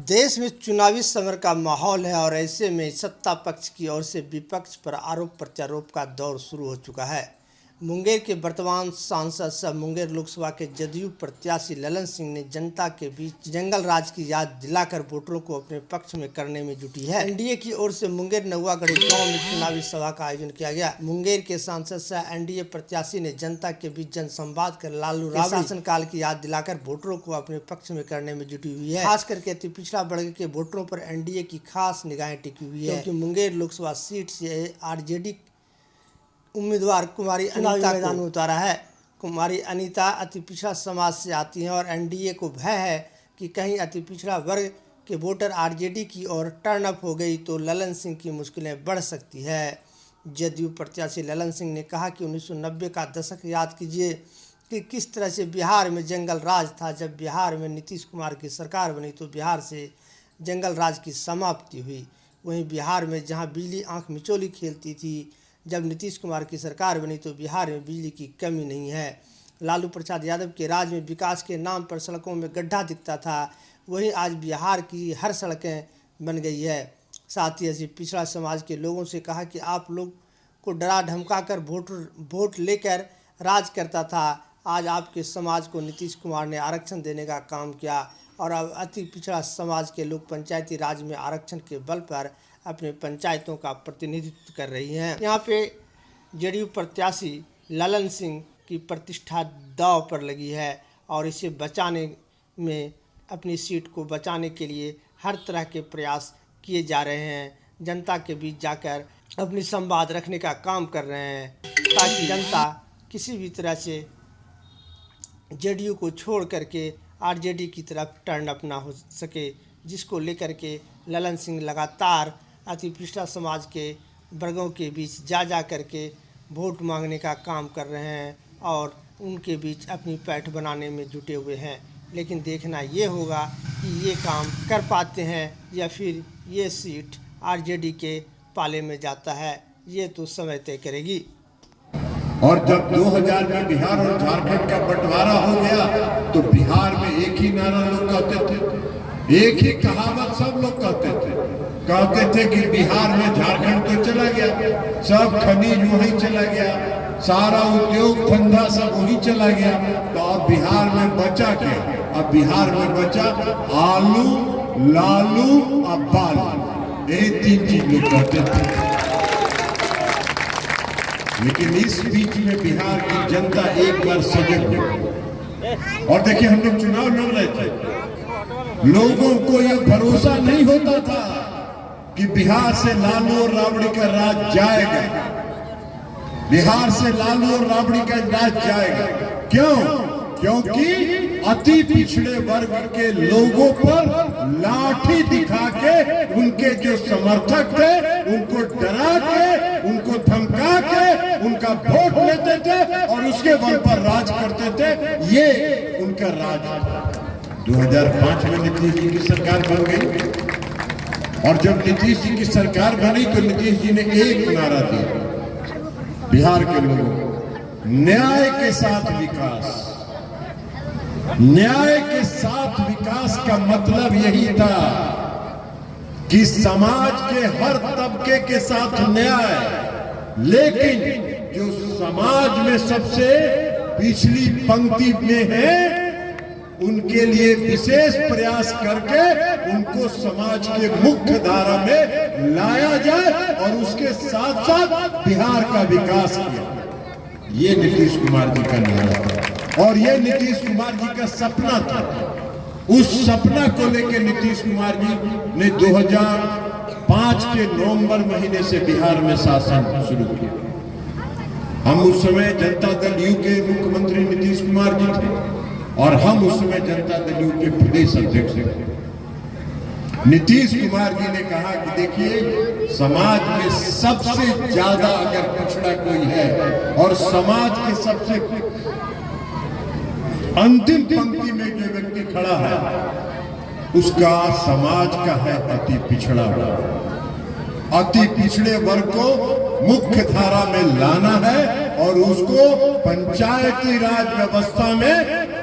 देश में चुनावी समर का माहौल है और ऐसे में सत्ता पक्ष की ओर से विपक्ष पर आरोप प्रत्यारोप का दौर शुरू हो चुका है। मुंगेर के वर्तमान सांसद सह मुंगेर लोकसभा के जदयू प्रत्याशी ललन सिंह ने जनता के बीच जंगल राज की याद दिलाकर वोटरों को अपने पक्ष में करने में जुटी है। एनडीए की ओर से मुंगेर नौवागढ़ी गांव में चुनावी सभा का आयोजन किया गया। मुंगेर के सांसद सह एनडीए प्रत्याशी ने जनता के बीच जनसंवाद कर लालू राबड़ी शासनकाल की याद दिलाकर वोटरों को अपने पक्ष में करने में जुटी हुई है। खास करके अति पिछड़ा वर्ग के वोटरों पर एनडीए की खास निगाहें टिकी हुई है, क्योंकि मुंगेर लोकसभा सीट से आरजेडी उम्मीदवार कुमारी अनीता मैदान में उतारा है। कुमारी अनीता अति पिछड़ा समाज से आती हैं और एनडीए को भय है कि कहीं अति पिछड़ा वर्ग के वोटर आरजेडी की ओर टर्न अप हो गई तो ललन सिंह की मुश्किलें बढ़ सकती है। जदयू प्रत्याशी ललन सिंह ने कहा कि 1990 का दशक याद कीजिए कि किस तरह से बिहार में जंगल राज था। जब बिहार में नीतीश कुमार की सरकार बनी तो बिहार से जंगल राज की समाप्ति हुई। वहीं बिहार में जहां बिजली आंख मिचौली खेलती थी, जब नीतीश कुमार की सरकार बनी तो बिहार में बिजली की कमी नहीं है। लालू प्रसाद यादव के राज में विकास के नाम पर सड़कों में गड्ढा दिखता था, वहीं आज बिहार की हर सड़कें बन गई है। साथ ही ऐसी पिछड़ा समाज के लोगों से कहा कि आप लोग को डरा धमका कर वोट लेकर राज करता था। आज आपके समाज को नीतीश कुमार ने आरक्षण देने का काम किया और अब अति पिछड़ा समाज के लोग पंचायती राज में आरक्षण के बल पर अपने पंचायतों का प्रतिनिधित्व कर रही हैं। यहाँ पे जदयू प्रत्याशी ललन सिंह की प्रतिष्ठा दांव पर लगी है और इसे बचाने में, अपनी सीट को बचाने के लिए हर तरह के प्रयास किए जा रहे हैं। जनता के बीच जाकर अपनी संवाद रखने का काम कर रहे हैं ताकि जनता किसी भी तरह से जदयू को छोड़ करके आरजेडी की तरफ टर्न अप ना हो सके, जिसको लेकर के ललन सिंह लगातार अति पिछड़ा समाज के वर्गों के बीच जा करके वोट मांगने का काम कर रहे हैं और उनके बीच अपनी पैठ बनाने में जुटे हुए हैं। लेकिन देखना ये होगा कि ये काम कर पाते हैं या फिर ये सीट आरजेडी के पाले में जाता है, ये तो समय तय करेगी। और जब 2000 में बिहार और झारखंड का बंटवारा हो गया तो बिहार में एक ही नारा लोग कहते थे, एक ही कहावत सब लोग कहते थे कि बिहार में झारखंड तो चला गया, सब खनिज वहीं चला गया, सारा उद्योग धंधा सब वहीं चला गया, तो अब बिहार में बचा क्या? अब बिहार में बचा आलू, लालू और बालू, ये तीन चीज लोग कहते थे। लेकिन इस बीच में बिहार की जनता एक बार सजग हुई और देखिए, हम लोग चुनाव लड़ रहे थे, लोगों को यह भरोसा नहीं होता था कि बिहार से लालू और राबड़ी का राज जाएगा, बिहार से लालू और राबड़ी का राज जाएगा। क्यों? क्योंकि अति पिछड़े वर्ग के लोगों पर लाठी दिखा के, उनके जो समर्थक थे उनको डरा के, उनको धमका के उनका वोट लेते थे और उसके बल पर राज करते थे। ये उनका राज था। 2005 में नीतीश जी की सरकार बन गई और जब नीतीश जी की सरकार बनी तो नीतीश जी ने एक नारा दिया बिहार के लोगों को, न्याय के साथ विकास। न्याय के साथ विकास का मतलब यही था कि समाज के हर तबके के साथ न्याय, लेकिन जो समाज में सबसे पिछली पंक्ति में है उनके लिए विशेष प्रयास करके उनको समाज के मुख्य धारा में लाया जाए और उसके साथ साथ बिहार का विकास किया। ये नीतीश कुमार जी का नारा था और ये नीतीश कुमार जी का सपना था। उस सपना को लेकर नीतीश कुमार जी ने 2005 के नवंबर महीने से बिहार में शासन शुरू किया। हम उस समय जनता दल यू के मुख्यमंत्री नीतीश कुमार जी थे और हम उस समय जनता दल यू के प्रदेश अध्यक्ष थे। नीतीश कुमार जी ने कहा कि देखिए, समाज में सबसे ज्यादा अगर पिछड़ा कोई है और समाज के सबसे अंतिम पंक्ति में जो व्यक्ति खड़ा है उसका समाज का है अति पिछड़ा वर्ग। अति पिछड़े वर्ग को मुख्य धारा में लाना है और उसको पंचायती राज व्यवस्था में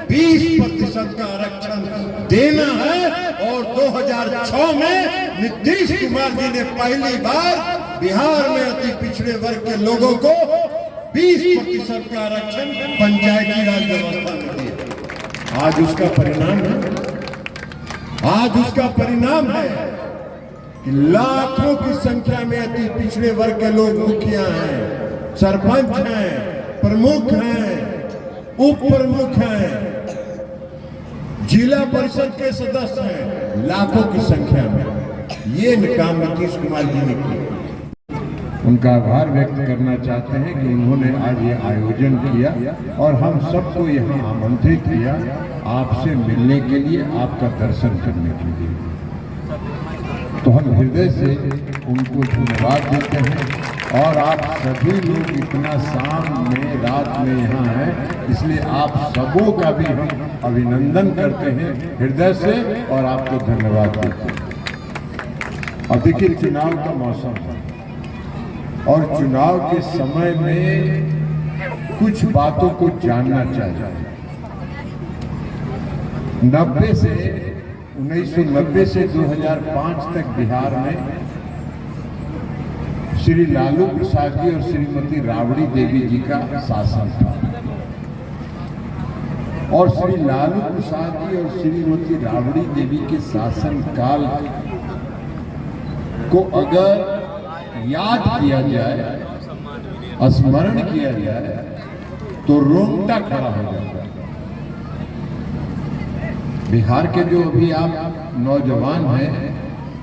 20% का आरक्षण देना है। और 2006 में नीतीश कुमार जी ने पहली बार बिहार में अति पिछड़े वर्ग के लोगों को 20% का आरक्षण पंचायती राज व्यवस्था में दिया। आज उसका परिणाम है कि लाखों की संख्या में अति पिछड़े वर्ग के लोग मुखिया हैं, सरपंच हैं, प्रमुख हैं, उप प्रमुख हैं, जिला परिषद के सदस्य हैं, लाखों की संख्या में। ये काम नीतीश कुमार जी ने किया। उनका आभार व्यक्त करना चाहते हैं कि उन्होंने आज ये आयोजन किया और हम सबको यहाँ आमंत्रित किया आपसे मिलने के लिए, आपका दर्शन करने के लिए। तो हम हृदय से उनको धन्यवाद देते हैं। और आप सभी लोग इतना शाम में रात में यहाँ हैं, इसलिए आप सबों का भी हम अभिनंदन करते हैं हृदय से और आपको धन्यवाद देते हैं। अब देखिए, चुनाव का मौसम है और चुनाव के समय में कुछ बातों को जानना चाहिए। 1990 से 2005 तक बिहार में श्री लालू प्रसाद जी और श्रीमती राबड़ी देवी जी का शासन था। और श्री लालू प्रसाद जी और श्रीमती राबड़ी देवी के शासन काल को अगर याद किया जाए, स्मरण किया जाए, तो रोंगटा खड़ा हो जाता है। बिहार के जो अभी आप नौजवान हैं,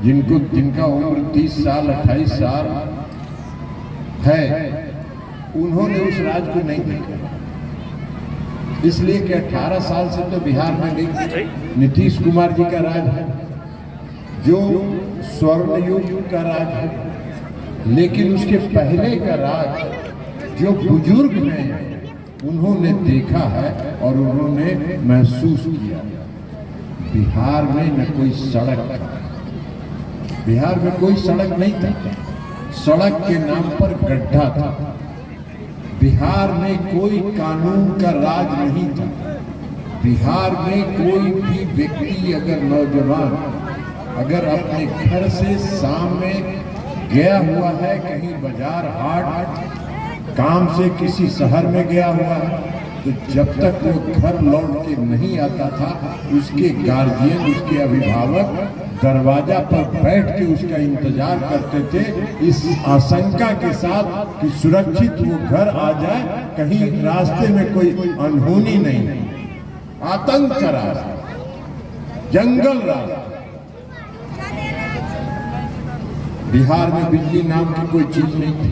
जिनका उम्र 30 साल 28 साल है, उन्होंने उस राज को नहीं देखा, इसलिए कि 18 साल से तो बिहार में नहीं नीतीश कुमार जी का राज है, जो स्वर्ण युग का राज है। लेकिन उसके पहले का राज जो बुजुर्ग हैं, उन्होंने देखा है और उन्होंने महसूस किया। बिहार में न कोई सड़क था, बिहार में कोई सड़क नहीं था, सड़क के नाम पर गड्ढा था। बिहार में कोई कानून का राज नहीं था। बिहार में कोई भी व्यक्ति अगर नौजवान अगर अपने घर से शाम में गया हुआ है, कहीं बाजार हाट काम से किसी शहर में गया हुआ है, तो जब तक वो घर लौट के नहीं आता था, उसके गार्जियन, उसके अभिभावक दरवाजा पर बैठ के उसका इंतजार करते थे, इस आशंका के साथ कि सुरक्षित वो घर आ जाए, कहीं रास्ते में कोई अनहोनी नहीं। आतंक का रास्ता, जंगल रास्ता। बिहार में बिजली नाम की कोई चीज नहीं थी।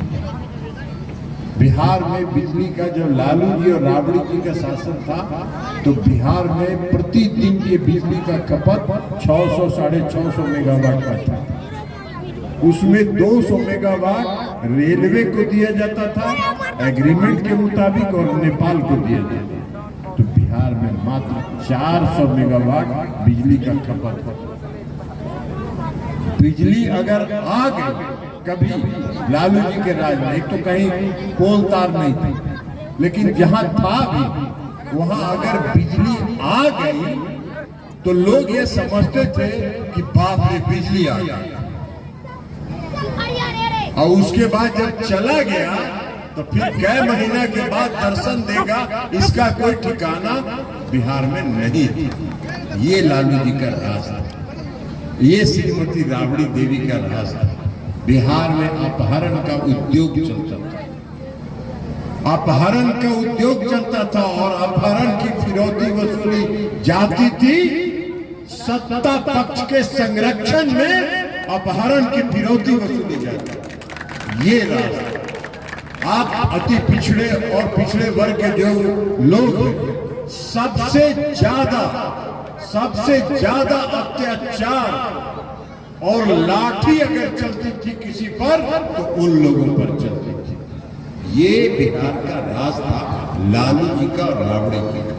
बिहार में बिजली का जब लालू जी और राबड़ी जी का शासन था, तो बिहार में प्रतिदिन के बिजली का खपत 600 साढ़े 600 मेगावाट का था। उसमें 200 मेगावाट रेलवे को दिया जाता था एग्रीमेंट के मुताबिक और नेपाल को दिया जाता था। तो बिहार में मात्र 400 मेगावाट बिजली का खपत था। बिजली अगर आ गई कभी लालू जी के राज में, एक तो कहीं पोल तार नहीं थी, लेकिन जहां था भी वहां अगर बिजली आ गई तो लोग ये समझते थे कि बाप रे बिजली आ गई। और उसके बाद जब चला गया तो फिर कई महीना के बाद दर्शन देगा, इसका कोई ठिकाना बिहार में नहीं था। ये लालू जी का राज था, ये श्रीमती राबड़ी देवी का राज था। बिहार में अपहरण का उद्योग चलता था, अपहरण का उद्योग चलता था और अपहरण की फिरौती वसूली जाती थी। सत्ता पक्ष के संरक्षण में अपहरण की फिरौती वसूली जाती। ये राज आप अति पिछड़े और पिछड़े वर्ग के जो लोग हैं, सबसे ज्यादा अत्याचार और लाठी अगर चलती थी किसी पर तो उन लोगों पर चलती थी। ये बिहार का राज था लालू जी का और राबड़ी जी का।